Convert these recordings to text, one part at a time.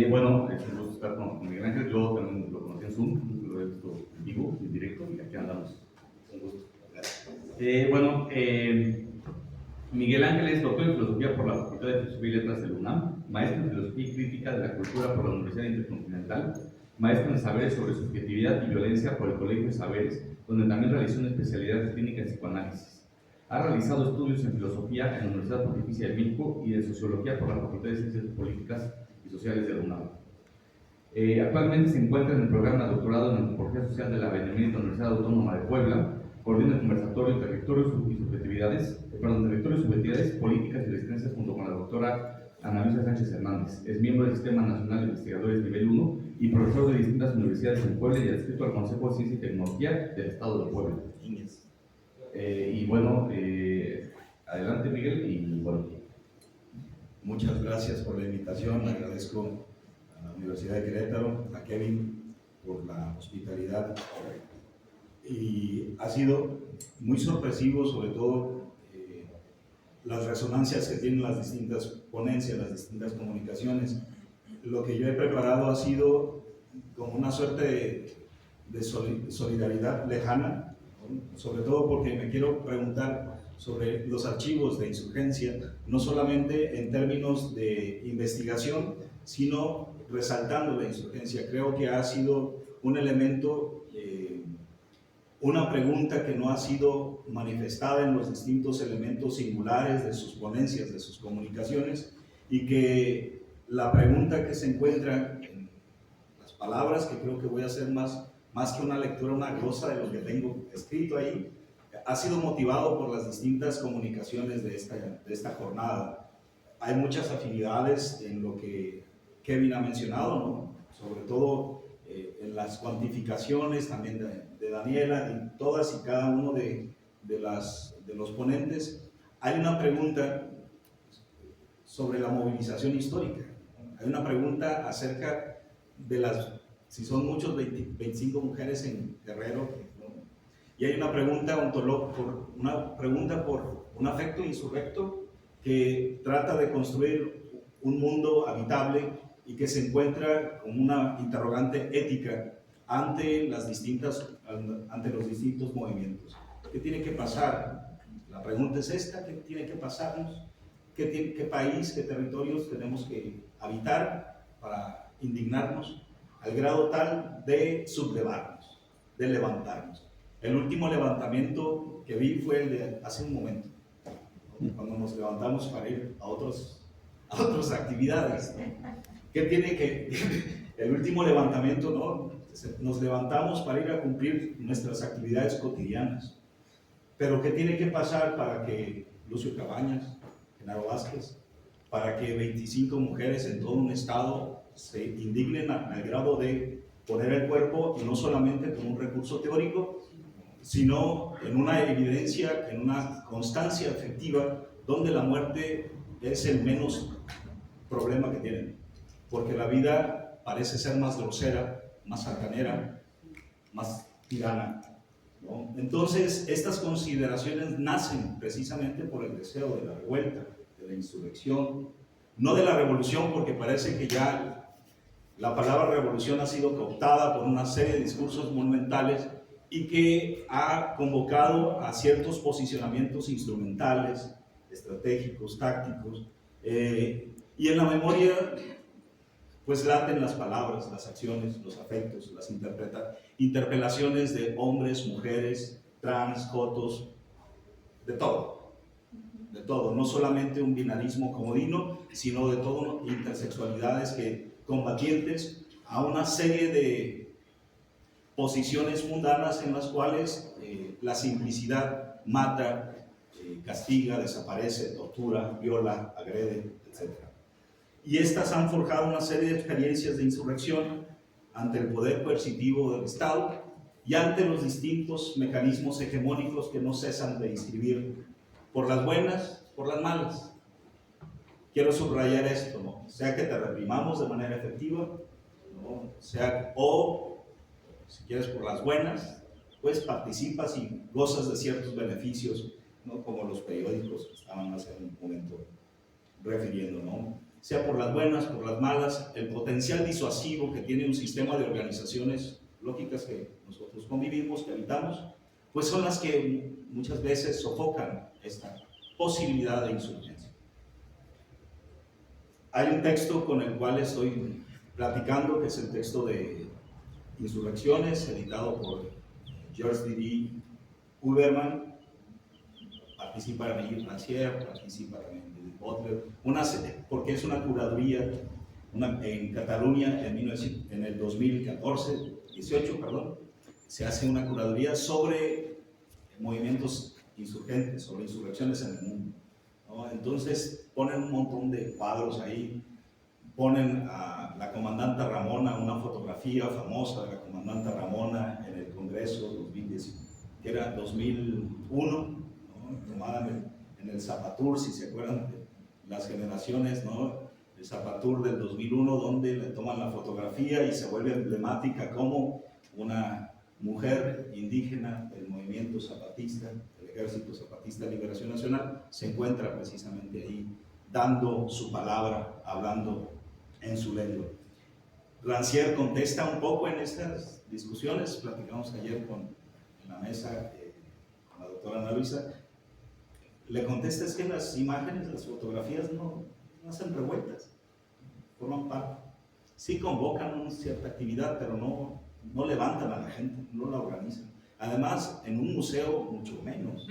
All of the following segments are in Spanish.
Bueno, es un gusto estar con Miguel Ángel. Yo también lo conocí en Zoom, lo he visto en vivo, en directo, y aquí andamos. Un gusto. Gracias. Miguel Ángel es doctor en Filosofía por la Facultad de Filosofía y Letras de la UNAM, maestro en Filosofía y Crítica de la Cultura por la Universidad Intercontinental, maestro en Saberes sobre Subjetividad y Violencia por el Colegio de Saberes, donde también realizó una especialidad de clínica en psicoanálisis. Ha realizado estudios en Filosofía en la Universidad Pontificia de México y de Sociología por la Facultad de Ciencias Políticas y Sociales de la UNAM. Actualmente se encuentra en el programa de doctorado en Antropología Social de la Benemérita Universidad Autónoma de Puebla, coordina el conversatorio Territorios y Subjetividades, Territorios, Subjetividades, Políticas y Resistencias junto con la doctora Ana Luisa Sánchez Hernández. Es miembro del Sistema Nacional de Investigadores Nivel 1 y profesor de distintas universidades en Puebla y adscrito al Consejo de Ciencia y Tecnología del Estado de Puebla. Adelante Miguel, y bueno. Muchas gracias por la invitación, agradezco a la Universidad de Querétaro, a Kevin por la hospitalidad, y ha sido muy sorpresivo, sobre todo las resonancias que tienen las distintas ponencias, las distintas comunicaciones. Lo que yo he preparado ha sido como una suerte de solidaridad lejana, sobre todo porque me quiero preguntar sobre los archivos de insurgencia, no solamente en términos de investigación, sino resaltando la insurgencia. Creo que ha sido un elemento, una pregunta que no ha sido manifestada en los distintos elementos singulares de sus ponencias, de sus comunicaciones, y que la pregunta que se encuentra en las palabras, que creo que voy a hacer más que una lectura, una glosa de lo que tengo escrito ahí, ha sido motivado por las distintas comunicaciones de esta jornada. Hay muchas afinidades en lo que Kevin ha mencionado, ¿no? Sobre todo en las cuantificaciones también de Daniela, y todas y cada uno de los ponentes. Hay una pregunta sobre la movilización histórica. Hay una pregunta acerca de si son muchos, 25 mujeres en Guerrero, ¿no? Y hay una pregunta por un afecto insurrecto que trata de construir un mundo habitable y que se encuentra como una interrogante ética ante los distintos movimientos. ¿Qué tiene que pasar? La pregunta es esta: ¿qué tiene que pasarnos? ¿Qué país, qué territorios tenemos que habitar para indignarnos al grado tal de sublevarnos, de levantarnos? El último levantamiento que vi fue el de hace un momento, cuando nos levantamos para ir a otras actividades. ¿Qué tiene que el último levantamiento, no? Nos levantamos para ir a cumplir nuestras actividades cotidianas, pero ¿qué tiene que pasar para que Lucio Cabañas, Genaro Vázquez, para que 25 mujeres en todo un estado se indignen al grado de poner el cuerpo, y no solamente como un recurso teórico, sino en una evidencia, en una constancia efectiva, donde la muerte es el menos problema que tienen? Porque la vida parece ser más grosera, más altanera, más tirana, ¿no? Entonces, estas consideraciones nacen precisamente por el deseo de la revuelta, de la insurrección, no de la revolución, porque parece que ya la palabra revolución ha sido cooptada por una serie de discursos monumentales y que ha convocado a ciertos posicionamientos instrumentales, estratégicos, tácticos, y en la memoria pues laten las palabras, las acciones, los afectos, las interpelaciones de hombres, mujeres, trans, jotos, de todo, no solamente un binarismo comodino, sino de todo intersexualidades combatientes a una serie de posiciones mundanas en las cuales la simplicidad mata, castiga, desaparece, tortura, viola, agrede, etc. Y estas han forjado una serie de experiencias de insurrección ante el poder coercitivo del Estado y ante los distintos mecanismos hegemónicos que no cesan de inscribir por las buenas, por las malas. Quiero subrayar esto, ¿no? Sea que te reprimamos de manera efectiva, ¿no? O si quieres por las buenas, pues participas y gozas de ciertos beneficios, ¿no? Como los periódicos que estaban hace un momento refiriendo, ¿no? sea por las buenas, por las malas, el potencial disuasivo que tiene un sistema de organizaciones lógicas que nosotros convivimos, que habitamos, pues son las que muchas veces sofocan esta posibilidad de insurgencia. Hay un texto con el cual estoy platicando, que es el texto de Insurrecciones, editado por George D.D. Huberman. Participa Emile Rancière, participa Emile Butler, porque es una curaduría en Cataluña en el 2018, se hace una curaduría sobre movimientos insurgentes, sobre insurrecciones en el mundo, ¿no? Entonces ponen un montón de cuadros ahí, ponen a la comandante Ramona, una fotografía famosa de la comandante Ramona en el Congreso 2010, que era 2001, ¿no? Tomada en el Zapatur, si se acuerdan de las generaciones, ¿no? El Zapatur del 2001, donde le toman la fotografía y se vuelve emblemática como una mujer indígena del movimiento zapatista, del Ejército Zapatista de Liberación Nacional, se encuentra precisamente ahí dando su palabra, hablando en su lengua. Rancière contesta un poco en estas discusiones, platicamos ayer en la mesa con la doctora Ana Luisa, le contesta es que las imágenes, las fotografías no hacen revueltas, forman parte, sí convocan una cierta actividad, pero no levantan a la gente, no la organizan. Además, en un museo mucho menos,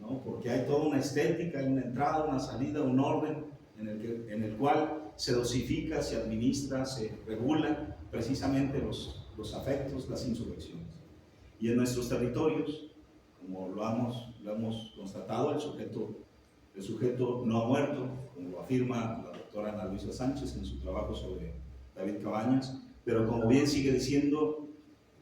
¿no? Porque hay toda una estética, hay una entrada, una salida, un orden en el cual se dosifica, se administra, se regula precisamente los afectos, las insurrecciones. Y en nuestros territorios, como lo hemos constatado, el sujeto no ha muerto, como lo afirma la doctora Ana Luisa Sánchez en su trabajo sobre David Cabañas, pero como bien sigue diciendo,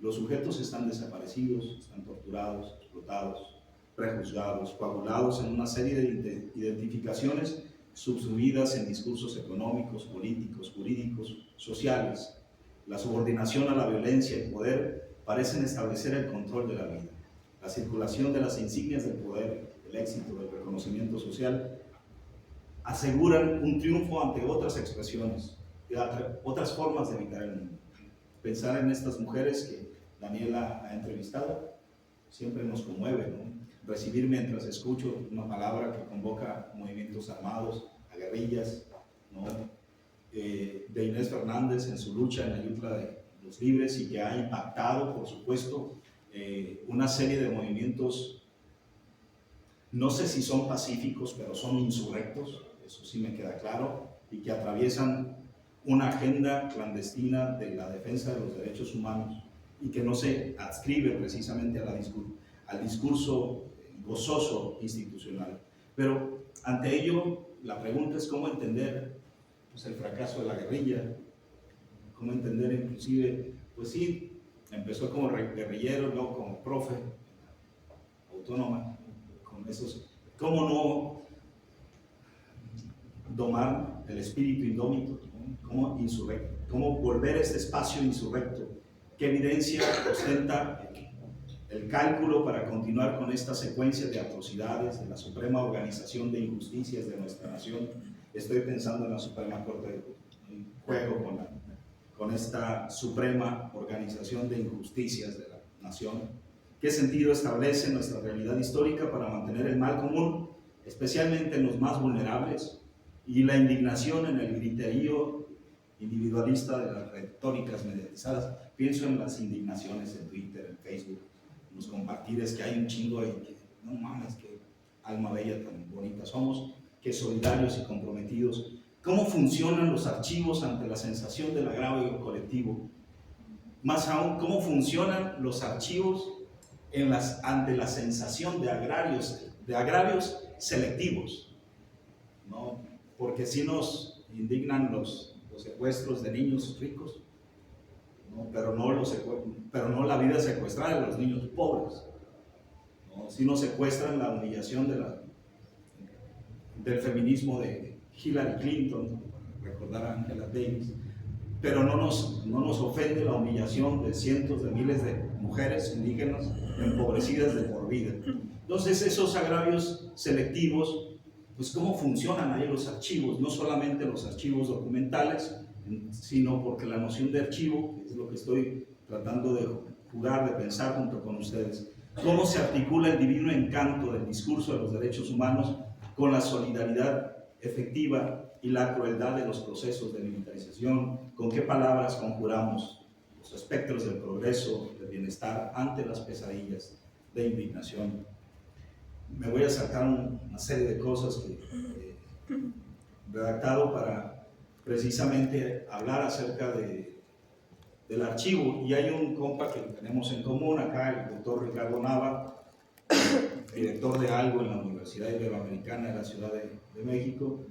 los sujetos están desaparecidos, están torturados, explotados, prejuzgados, coagulados en una serie de identificaciones subsumidas en discursos económicos, políticos, jurídicos, sociales. La subordinación a la violencia y el poder parecen establecer el control de la vida. La circulación de las insignias del poder, el éxito, del reconocimiento social, aseguran un triunfo ante otras expresiones, otras formas de habitar el mundo. Pensar en estas mujeres que Daniela ha entrevistado siempre nos conmueve, ¿no? Recibir mientras escucho una palabra que convoca movimientos armados, a guerrillas, ¿no? De Inés Fernández en su lucha en la Ayutla de los Libres y que ha impactado, por supuesto, una serie de movimientos, no sé si son pacíficos, pero son insurrectos, eso sí me queda claro, y que atraviesan una agenda clandestina de la defensa de los derechos humanos y que no se adscribe precisamente al discurso gozoso institucional. Pero ante ello, la pregunta es cómo entender pues, el fracaso de la guerrilla, cómo entender inclusive, pues sí, empezó como guerrillero, luego como profe, autónoma, con esos, cómo no domar el espíritu indómito, ¿no? Cómo volver a este espacio insurrecto, qué evidencia ostenta el cálculo para continuar con esta secuencia de atrocidades de la suprema organización de injusticias de nuestra nación. Estoy pensando en la Suprema Corte, en juego con esta suprema organización de injusticias de la nación. ¿Qué sentido establece nuestra realidad histórica para mantener el mal común, especialmente en los más vulnerables, y la indignación en el griterío individualista de las retóricas mediatizadas? Pienso en las indignaciones en Twitter, en Facebook, los compartires que hay un chingo y que no mames, qué alma bella tan bonita somos, qué solidarios y comprometidos. ¿Cómo funcionan los archivos ante la sensación del agravio colectivo? Más aún, ¿cómo funcionan los archivos ante la sensación de agravios selectivos? ¿No? Porque sí nos indignan los secuestros de niños ricos, ¿no? pero no la vida secuestrada de los niños pobres, ¿no? Sí nos secuestran la humillación del feminismo de Hillary Clinton, recordar a Angela Davis, pero no nos ofende la humillación de cientos de miles de mujeres indígenas empobrecidas de por vida. Entonces esos agravios selectivos pues cómo funcionan ahí los archivos, no solamente los archivos documentales, sino porque la noción de archivo, que es lo que estoy tratando de jugar, de pensar junto con ustedes, cómo se articula el divino encanto del discurso de los derechos humanos con la solidaridad efectiva y la crueldad de los procesos de militarización, con qué palabras conjuramos los espectros del progreso, del bienestar ante las pesadillas de indignación. Me voy a sacar una serie de cosas que he redactado para precisamente hablar acerca del archivo, y hay un compa que tenemos en común acá, el doctor Ricardo Nava, director de algo en la Universidad Iberoamericana de la Ciudad de México,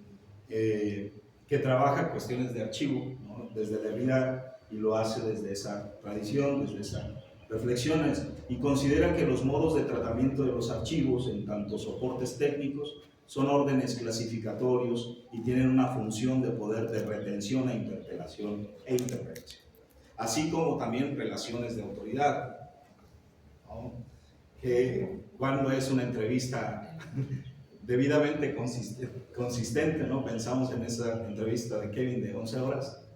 que trabaja cuestiones de archivo, ¿no?, desde la vida, y lo hace desde esa tradición, desde esas reflexiones, y considera que los modos de tratamiento de los archivos, en tanto soportes técnicos, son órdenes clasificatorios y tienen una función de poder de retención e interpelación e interpretación, así como también relaciones de autoridad, ¿no?, que cuando es una entrevista debidamente consistente, ¿no? Pensamos en esa entrevista de Kevin de 11 horas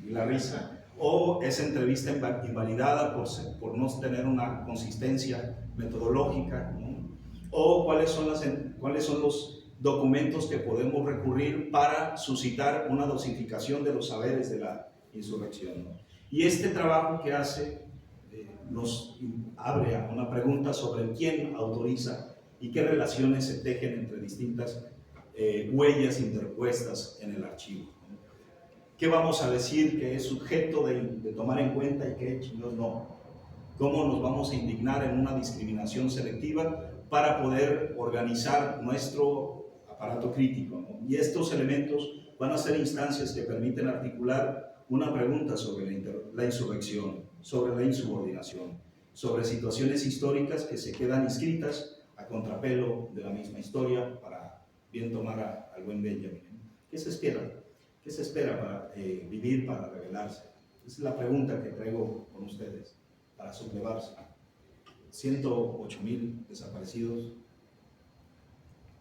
y la risa, o esa entrevista invalidada por no tener una consistencia metodológica, ¿no? O cuáles son los documentos que podemos recurrir para suscitar una dosificación de los saberes de la insurrección, ¿no? Y este trabajo que hace nos abre a una pregunta sobre quién autoriza y qué relaciones se tejen entre distintas huellas interpuestas en el archivo, ¿no? ¿Qué vamos a decir que es sujeto de tomar en cuenta y qué chingados no? ¿Cómo nos vamos a indignar en una discriminación selectiva para poder organizar nuestro aparato crítico, ¿no? Y estos elementos van a ser instancias que permiten articular una pregunta sobre la insurrección, sobre la insubordinación, sobre situaciones históricas que se quedan inscritas a contrapelo de la misma historia, para bien tomar al buen Benjamin. ¿Qué se espera? ¿Qué se espera para vivir, para rebelarse? Esa es la pregunta que traigo con ustedes, para sublevarse. 108,000 desaparecidos.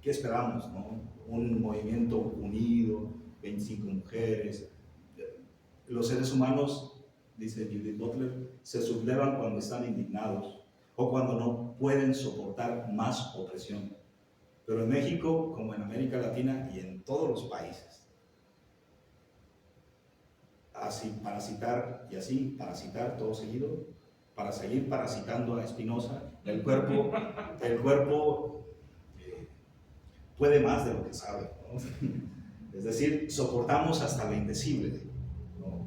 ¿Qué esperamos, no? Un movimiento unido, 25 mujeres. Los seres humanos, dice Judith Butler, se sublevan cuando están indignados o cuando no pueden soportar más opresión. Pero en México, como en América Latina y en todos los países, así parasitar todo seguido, para seguir parasitando a Spinoza, el cuerpo puede más de lo que sabe, ¿no? Es decir, soportamos hasta lo indecible, ¿no?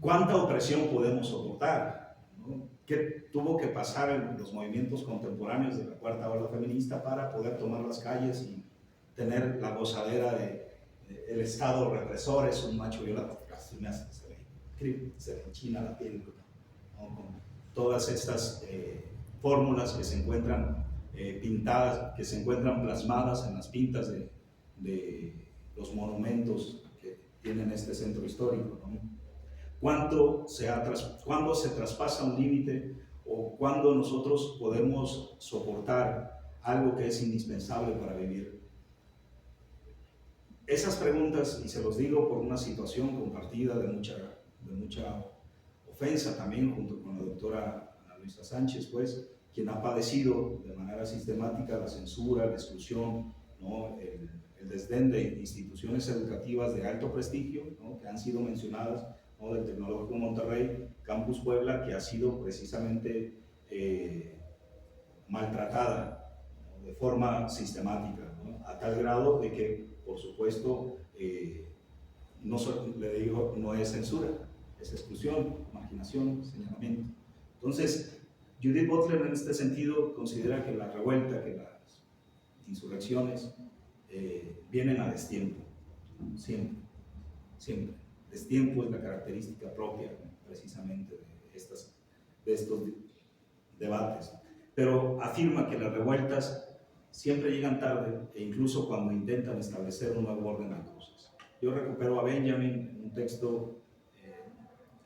¿Cuánta opresión podemos soportar, ¿no? ¿Qué tuvo que pasar en los movimientos contemporáneos de la cuarta ola feminista para poder tomar las calles y tener la gozadera de el Estado represor es un macho violado? Casi se le enchina la piel, ¿no? Con todas estas fórmulas que se encuentran pintadas, que se encuentran plasmadas en las pintas de los monumentos que tienen este centro histórico, ¿no? ¿Cuándo se traspasa un límite, o cuándo nosotros podemos soportar algo que es indispensable para vivir? Esas preguntas, y se los digo por una situación compartida de mucha ofensa también, junto con la doctora Ana Luisa Sánchez, pues, quien ha padecido de manera sistemática la censura, la exclusión, ¿no? El desdén de instituciones educativas de alto prestigio, ¿no? Que han sido mencionadas, ¿no? Del Tecnológico Monterrey, Campus Puebla, que ha sido precisamente maltratada, ¿no? De forma sistemática, ¿no? A tal grado de que, por supuesto, no es censura, es exclusión, marginación, señalamiento. Entonces, Judith Butler en este sentido considera que la revuelta, que las insurrecciones vienen a destiempo, ¿no? Siempre. Destiempo es la característica propia, ¿no? Precisamente de estos debates. Pero afirma que las revueltas siempre llegan tarde, e incluso cuando intentan establecer un nuevo orden de cosas. Yo recupero a Benjamin en un texto,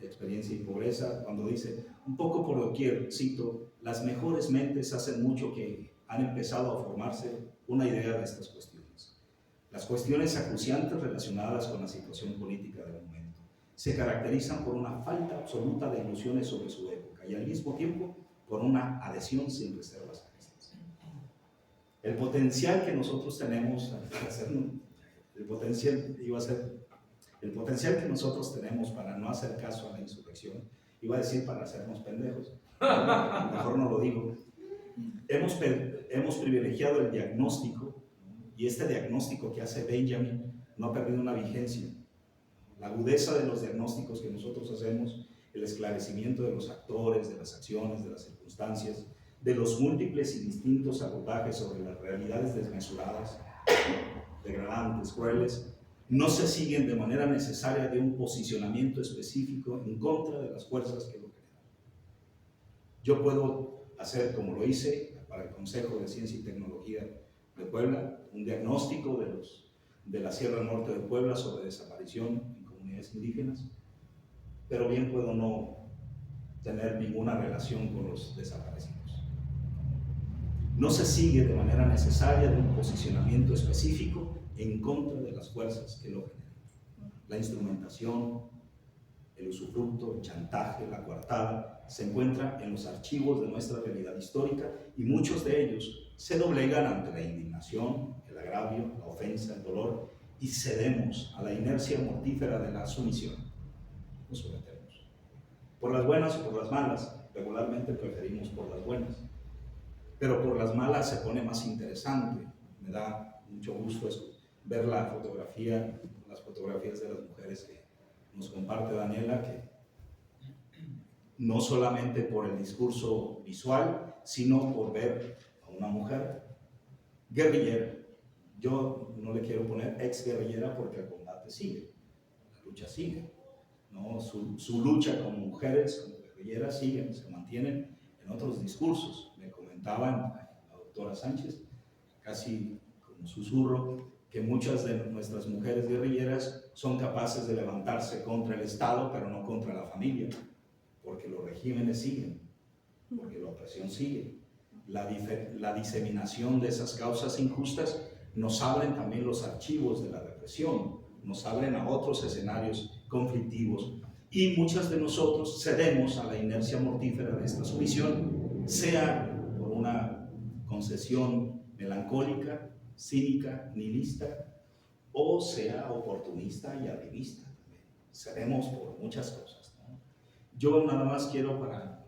Experiencia y Pobreza, cuando dice, un poco por doquier, cito, las mejores mentes hacen mucho que han empezado a formarse una idea de estas cuestiones. Las cuestiones acuciantes relacionadas con la situación política del momento se caracterizan por una falta absoluta de ilusiones sobre su época y al mismo tiempo por una adhesión sin reservas a estas. El potencial que nosotros tenemos el potencial que nosotros tenemos para no hacer caso a la insurrección, iba a decir para hacernos pendejos, mejor no lo digo. Hemos privilegiado el diagnóstico, y este diagnóstico que hace Benjamin no ha perdido una vigencia. La agudeza de los diagnósticos que nosotros hacemos, el esclarecimiento de los actores, de las acciones, de las circunstancias, de los múltiples y distintos abordajes sobre las realidades desmesuradas, degradantes, crueles, no se siguen de manera necesaria de un posicionamiento específico en contra de las fuerzas que lo generan. Yo puedo hacer, como lo hice para el Consejo de Ciencia y Tecnología de Puebla, un diagnóstico de la Sierra Norte de Puebla sobre desaparición en comunidades indígenas, pero bien puedo no tener ninguna relación con los desaparecidos. No se sigue de manera necesaria de un posicionamiento específico en contra de las fuerzas que lo generan. La instrumentación, el usufructo, el chantaje, la coartada, se encuentra en los archivos de nuestra realidad histórica y muchos de ellos se doblegan ante la indignación, el agravio, la ofensa, el dolor y cedemos a la inercia mortífera de la sumisión. Nos sometemos. Por las buenas o por las malas, regularmente preferimos por las buenas, pero por las malas se pone más interesante. Me da mucho gusto ver las fotografías de las mujeres que nos comparte Daniela, que no solamente por el discurso visual, sino por ver a una mujer guerrillera. Yo no le quiero poner ex guerrillera porque el combate sigue, la lucha sigue, ¿no? Su lucha como mujeres, como guerrilleras, siguen, se mantienen en otros discursos. Me comentaban la doctora Sánchez, casi como susurro, que muchas de nuestras mujeres guerrilleras son capaces de levantarse contra el Estado, pero no contra la familia, porque los regímenes siguen, porque la opresión sigue. La diseminación de esas causas injustas nos abren también los archivos de la represión, nos abren a otros escenarios conflictivos y muchas de nosotros cedemos a la inercia mortífera de esta sumisión, sea por una concesión melancólica, cínica, nihilista, o sea oportunista y arribista. Cedemos por muchas cosas, ¿no? Yo nada más quiero, para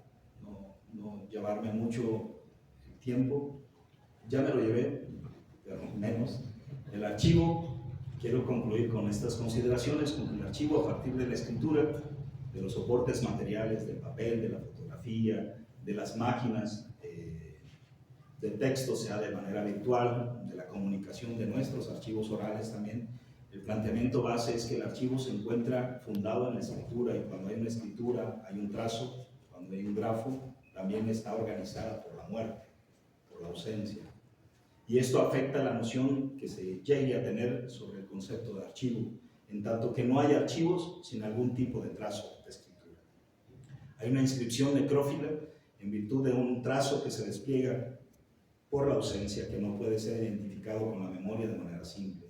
no llevarme mucho el tiempo, ya me lo llevé, pero menos, el archivo. Quiero concluir con estas consideraciones, con el archivo a partir de la escritura, de los soportes materiales, del papel, de la fotografía, de las máquinas, de texto, sea de manera virtual, de la comunicación de nuestros archivos orales también. El planteamiento base es que el archivo se encuentra fundado en la escritura y cuando hay una escritura hay un trazo, cuando hay un grafo también está organizada por la muerte, por la ausencia. Y esto afecta la noción que se llegue a tener sobre el concepto de archivo, en tanto que no hay archivos sin algún tipo de trazo de escritura. Hay una inscripción necrófila en virtud de un trazo que se despliega por la ausencia, que no puede ser identificado con la memoria de manera simple,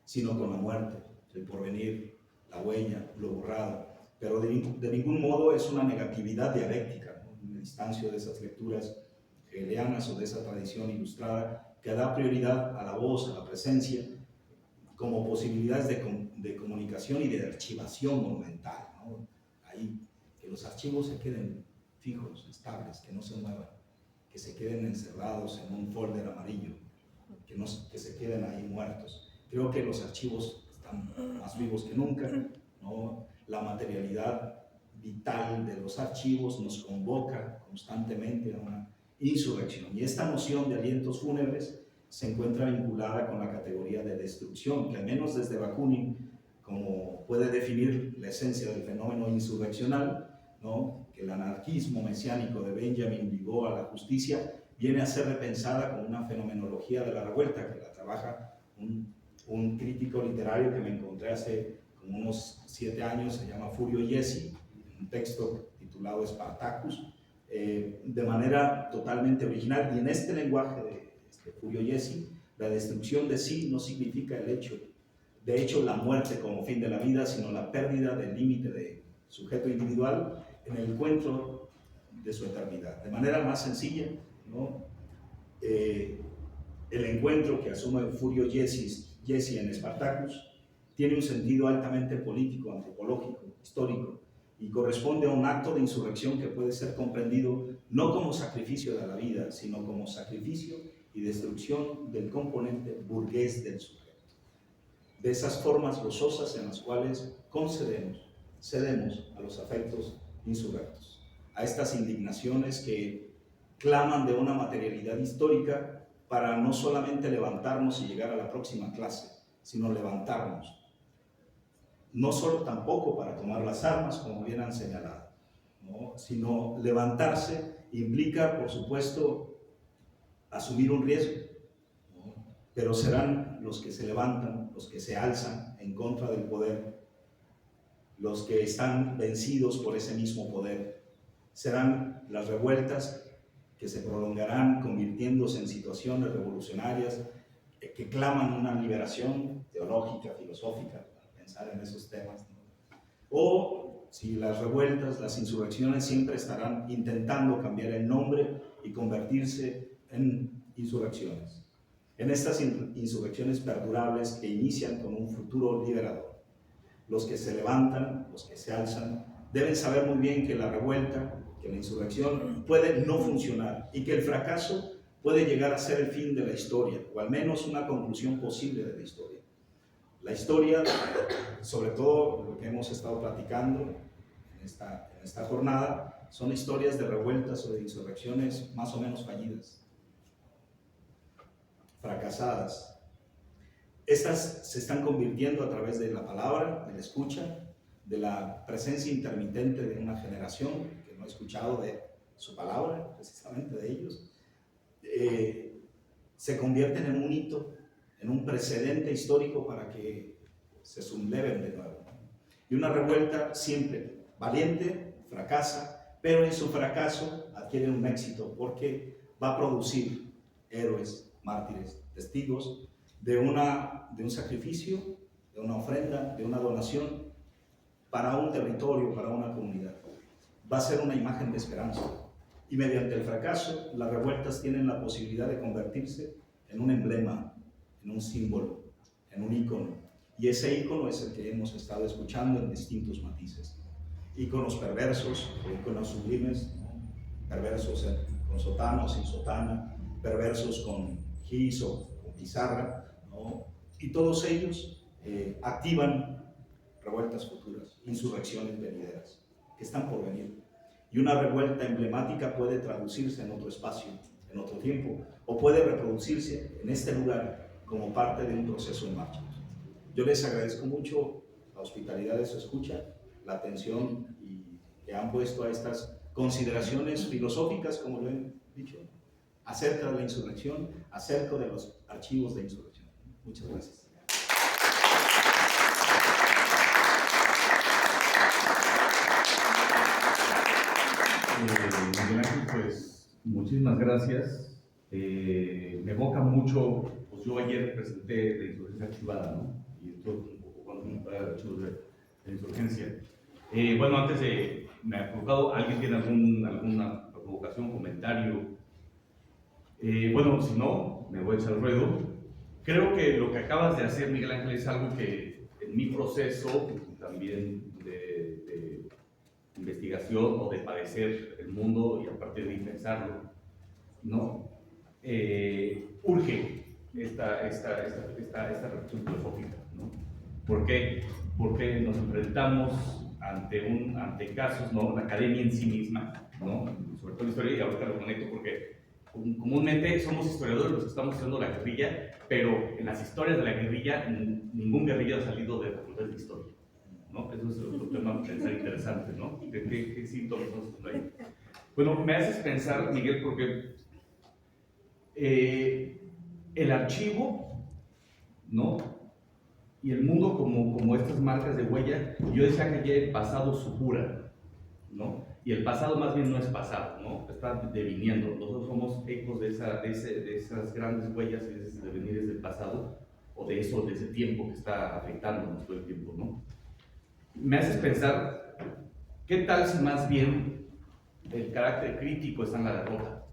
sino con la muerte, el porvenir, la huella, lo borrado. Pero de ningún modo es una negatividad dialéctica, ¿no? Me distancio de esas lecturas hegelianas o de esa tradición ilustrada que da prioridad a la voz, a la presencia, como posibilidades de comunicación y de archivación monumental, ¿no? Ahí, que los archivos se queden fijos, estables, que no se muevan, que se queden encerrados en un folder amarillo, que se queden ahí muertos. Creo que los archivos están más vivos que nunca, ¿no? La materialidad vital de los archivos nos convoca constantemente a una insurrección. Y esta noción de alientos fúnebres se encuentra vinculada con la categoría de destrucción, que al menos desde Bakunin, como puede definir la esencia del fenómeno insurreccional, ¿no? Que el anarquismo mesiánico de Benjamin ligó a la justicia, viene a ser repensada como una fenomenología de la revuelta, que la trabaja un crítico literario que me encontré hace como unos 7 años, se llama Furio Jesi, un texto titulado Spartacus, de manera totalmente original. Y en este lenguaje de Furio Jesi La destrucción de sí no significa de hecho, la muerte como fin de la vida, sino la pérdida del límite de sujeto individual en el encuentro de su eternidad. De manera más sencilla, ¿no? El encuentro que asume Furio Jesse en Spartacus tiene un sentido altamente político, antropológico, histórico, y corresponde a un acto de insurrección que puede ser comprendido no como sacrificio de la vida, sino como sacrificio y destrucción del componente burgués del sujeto. De esas formas gozosas en las cuales cedemos a los afectos insurrectos, a estas indignaciones que claman de una materialidad histórica para no solamente levantarnos y llegar a la próxima clase, sino levantarnos. No solo tampoco para tomar las armas, como bien han señalado, ¿no? Sino levantarse implica, por supuesto, asumir un riesgo, ¿no? Pero serán los que se levantan, los que se alzan en contra del poder, los que están vencidos por ese mismo poder. Serán las revueltas que se prolongarán convirtiéndose en situaciones revolucionarias que claman una liberación teológica, filosófica, para pensar en esos temas, ¿no? O si las revueltas, las insurrecciones siempre estarán intentando cambiar el nombre y convertirse en insurrecciones. En estas insurrecciones perdurables que inician con un futuro liberador. Los que se levantan, los que se alzan, deben saber muy bien que la revuelta, que la insurrección puede no funcionar y que el fracaso puede llegar a ser el fin de la historia, o al menos una conclusión posible de la historia. La historia, sobre todo lo que hemos estado platicando en esta jornada, son historias de revueltas o de insurrecciones más o menos fallidas, fracasadas. Estas se están convirtiendo a través de la palabra, de la escucha, de la presencia intermitente de una generación que no ha escuchado de su palabra, precisamente de ellos, se convierten en un hito, en un precedente histórico para que se subleven de nuevo. Y una revuelta siempre valiente, fracasa, pero en su fracaso adquiere un éxito porque va a producir héroes, mártires, testigos de un sacrificio, de una ofrenda, de una donación para un territorio, para una comunidad. Va a ser una imagen de esperanza. Y mediante el fracaso, las revueltas tienen la posibilidad de convertirse en un emblema, en un símbolo, en un ícono. Y ese ícono es el que hemos estado escuchando en distintos matices. Íconos perversos, íconos sublimes, ¿no? Perversos con sotana o sin sotana, perversos con gis o con pizarra, ¿no? Y todos ellos activan revueltas futuras, insurrecciones venideras, que están por venir. Y una revuelta emblemática puede traducirse en otro espacio, en otro tiempo, o puede reproducirse en este lugar como parte de un proceso en marcha. Yo les agradezco mucho la hospitalidad de su escucha, la atención que han puesto a estas consideraciones filosóficas, como lo he dicho, acerca de la insurrección, acerca de los archivos de insurrección. Muchas gracias. Miguel Ángel, pues muchísimas gracias. Me evoca mucho, pues yo ayer presenté la insurgencia archivada, ¿no? Y esto un poco cuando archivos de la insurgencia. Bueno, antes me ha provocado, ¿alguien tiene alguna provocación, comentario? Bueno, si no, me voy a echar el ruedo. Creo que lo que acabas de hacer, Miguel Ángel, es algo que en mi proceso también de investigación o de padecer el mundo y a partir de pensarlo, ¿no? Urge esta reflexión filosófica, ¿no? ¿Por qué? Porque nos enfrentamos ante casos, ¿no? La academia en sí misma, ¿no? Sobre todo la historia, y ahorita lo conecto porque comúnmente somos historiadores los que estamos estudiando la guerrilla, pero en las historias de la guerrilla ningún guerrillero ha salido de facultades de historia, ¿no? Eso es otro tema a pensar interesante, ¿no? ¿Qué síntomas estamos haciendo ahí? Bueno, me haces pensar, Miguel, porque el archivo, ¿no? Y el mundo como estas marcas de huella, yo decía que ya el pasado supura, ¿no? Y el pasado más bien no es pasado, ¿no? Está deviniendo. Nosotros somos ecos de esas grandes huellas y de esos devenires del pasado, o de eso, de ese tiempo que está afectándonos todo el tiempo, ¿no? Me haces pensar, ¿qué tal si más bien el carácter crítico está en la derrota,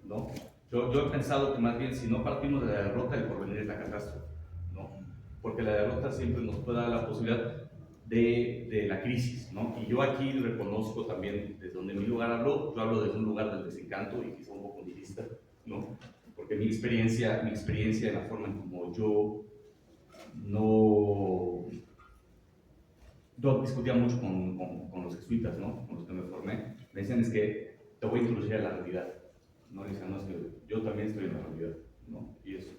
¿no? Yo he pensado que más bien si no partimos de la derrota, el porvenir es la catástrofe, ¿no? Porque la derrota siempre nos puede dar la posibilidad de la crisis, ¿no? Y yo aquí reconozco también, desde donde mi lugar hablo, yo hablo desde un lugar del desencanto y quizá un poco nihilista, ¿no? Porque mi experiencia en la forma en como no yo discutía mucho con los jesuitas, ¿no? Con los que me formé. Me decían, es que te voy a introducir a la realidad. ¿No? Y decían, no, es que yo también estoy en la realidad, ¿no? Y eso.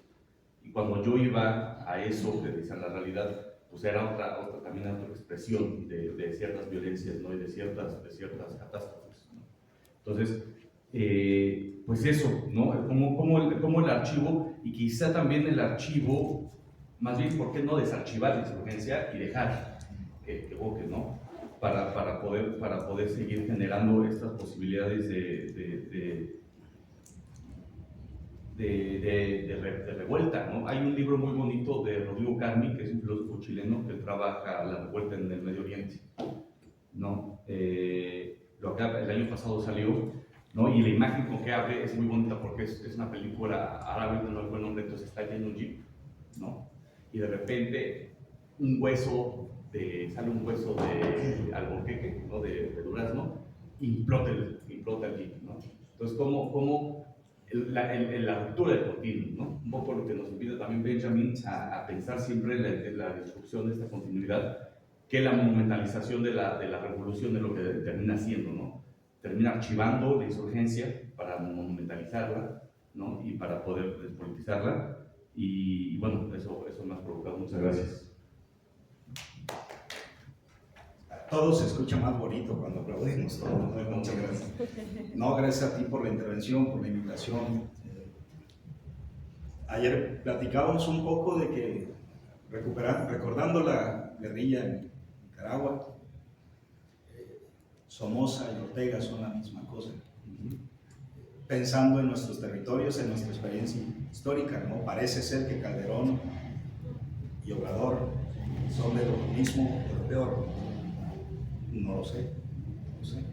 Y cuando yo iba a eso, que decían la realidad, pues era también otra expresión de ciertas violencias, ¿no? Y de ciertas catástrofes, ¿no? Entonces, pues eso, ¿no? Como el archivo, y quizá también el archivo, más bien, ¿por qué no desarchivar la insurgencia y dejar que voque, ¿no? Para poder seguir generando estas posibilidades de revuelta, ¿no? Hay un libro muy bonito de Rodrigo Carmi, que es un filósofo chileno que trabaja la revuelta en el Medio Oriente, ¿no? El año pasado salió, ¿no? Y la imagen con que abre es muy bonita porque es una película árabe, no recuerdo el nombre, entonces está en un jeep, ¿no? Y de repente sale un hueso de alborqueque, ¿no? De durazno, implota el jeep, ¿no? Entonces, como la ruptura del continuum, ¿no? Un poco lo que nos invita también Benjamin a pensar siempre en la destrucción de esta continuidad, que la monumentalización de la revolución es lo que termina haciendo, ¿no? Termina archivando la insurgencia para monumentalizarla, ¿no? Y para poder despolitizarla. Y bueno, eso me ha provocado. Muchas gracias. Todo se escucha más bonito cuando aplaudimos todo. ¿No? Muchas gracias. No, gracias a ti por la intervención, por la invitación. Ayer platicábamos un poco de que, recordando la guerrilla en Nicaragua, Somoza y Ortega son la misma cosa. Pensando en nuestros territorios, en nuestra experiencia histórica, ¿no? Parece ser que Calderón y Obrador son de lo mismo, de lo peor. No lo sé, no sé.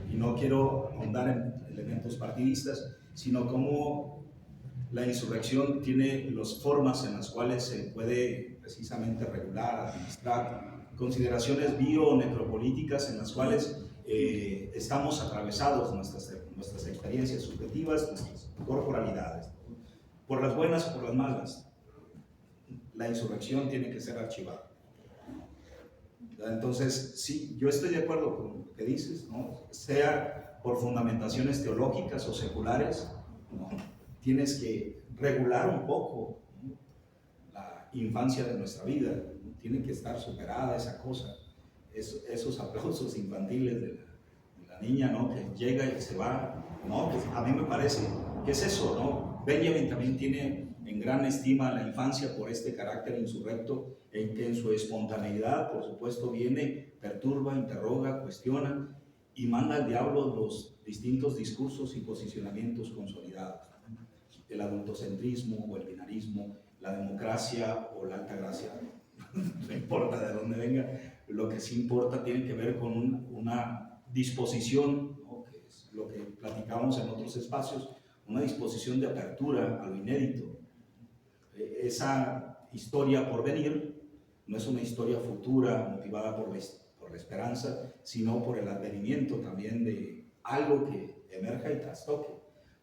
Y no quiero ahondar en elementos partidistas, sino cómo la insurrección tiene las formas en las cuales se puede precisamente regular, administrar, consideraciones bio-necropolíticas en las cuales estamos atravesados nuestras experiencias subjetivas, nuestras corporalidades, por las buenas o por las malas. La insurrección tiene que ser archivada. Entonces, sí, yo estoy de acuerdo con lo que dices, ¿no? Sea por fundamentaciones teológicas o seculares, ¿no? Tienes que regular un poco, ¿no? La infancia de nuestra vida, ¿no? Tiene que estar superada esa cosa, esos aplausos infantiles de la niña, ¿no? Que llega y se va, ¿no? Pues a mí me parece que es eso, ¿no? Benjamin también tiene en gran estima la infancia por este carácter insurrecto, en que en su espontaneidad, por supuesto, viene, perturba, interroga, cuestiona y manda al diablo los distintos discursos y posicionamientos consolidados. El adultocentrismo o el binarismo, la democracia o la alta gracia, no importa de dónde venga, lo que sí importa tiene que ver con una disposición, ¿no? Que es lo que platicamos en otros espacios, una disposición de apertura a lo inédito. Esa historia por venir no es una historia futura motivada por la esperanza, sino por el advenimiento también de algo que emerja y trastoque.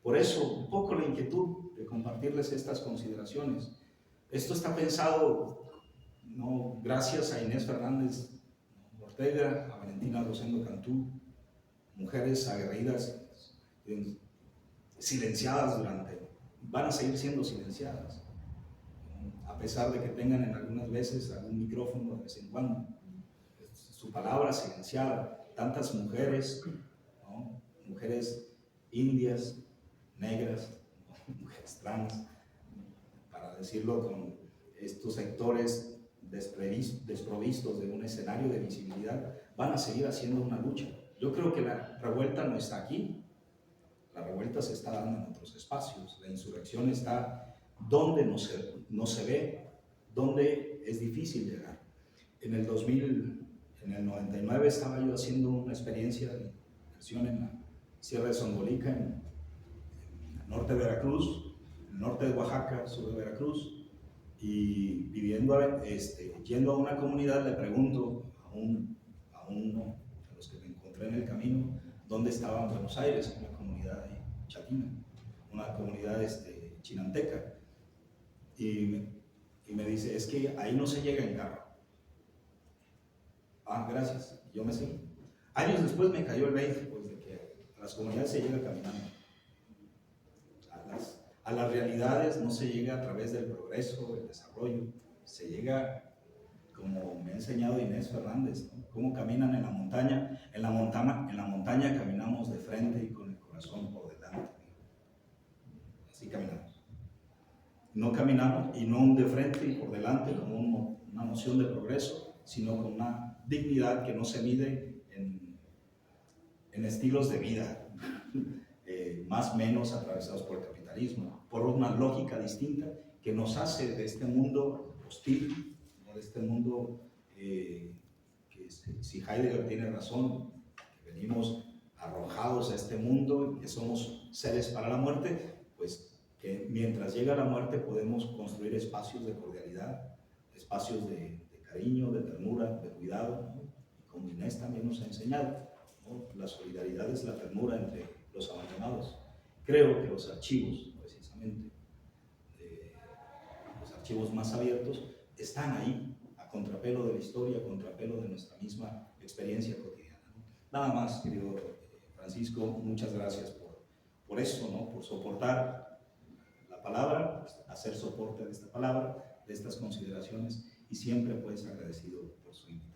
Por eso, un poco la inquietud de compartirles estas consideraciones. Esto está pensado, ¿no? Gracias a Inés Fernández Ortega, a Valentina Rosendo Cantú, mujeres aguerridas, silenciadas van a seguir siendo silenciadas, a pesar de que tengan en algunas veces algún micrófono de vez en cuando, su palabra silenciada. Tantas mujeres, ¿no? Mujeres indias, negras, ¿no? Mujeres trans, para decirlo con estos sectores desprovistos de un escenario de visibilidad, van a seguir haciendo una lucha. Yo creo que la revuelta no está aquí, la revuelta se está dando en otros espacios, la insurrección está donde no se ve, donde es difícil llegar. En el 99 estaba yo haciendo una experiencia de inmersión en la Sierra de Songolica, en el norte de Veracruz, en el norte de Oaxaca, sur de Veracruz, y yendo a una comunidad le pregunto a uno de los que me encontré en el camino dónde estaba en Buenos Aires, una comunidad chatina, una comunidad chinanteca, y me dice, es que ahí no se llega en carro. Ah, gracias, yo me seguí. Años después me cayó el 20, pues, de que a las comunidades se llega caminando. A las realidades no se llega a través del progreso, del desarrollo, se llega, como me ha enseñado Inés Fernández, ¿no? Cómo caminan en la montaña. En la montaña caminamos de frente y con el corazón por delante. Así caminamos. No caminamos, y no de frente y por delante como una noción de progreso, sino con una dignidad que no se mide en estilos de vida, más o menos atravesados por el capitalismo, por una lógica distinta que nos hace de este mundo hostil, ¿no? De este mundo que, si Heidegger tiene razón, que venimos arrojados a este mundo y que somos seres para la muerte, pues que mientras llega la muerte podemos construir espacios de cordialidad, espacios de cariño, de ternura, de cuidado, ¿no? Y como Inés también nos ha enseñado, ¿no? La solidaridad es la ternura entre los abandonados. Creo que los archivos, precisamente, los archivos más abiertos, están ahí, a contrapelo de la historia, a contrapelo de nuestra misma experiencia cotidiana, ¿no? Nada más, querido Francisco, muchas gracias por eso, ¿no? Por soportar la palabra, hacer soporte de esta palabra, de estas consideraciones, y siempre pues agradecido por su invitación.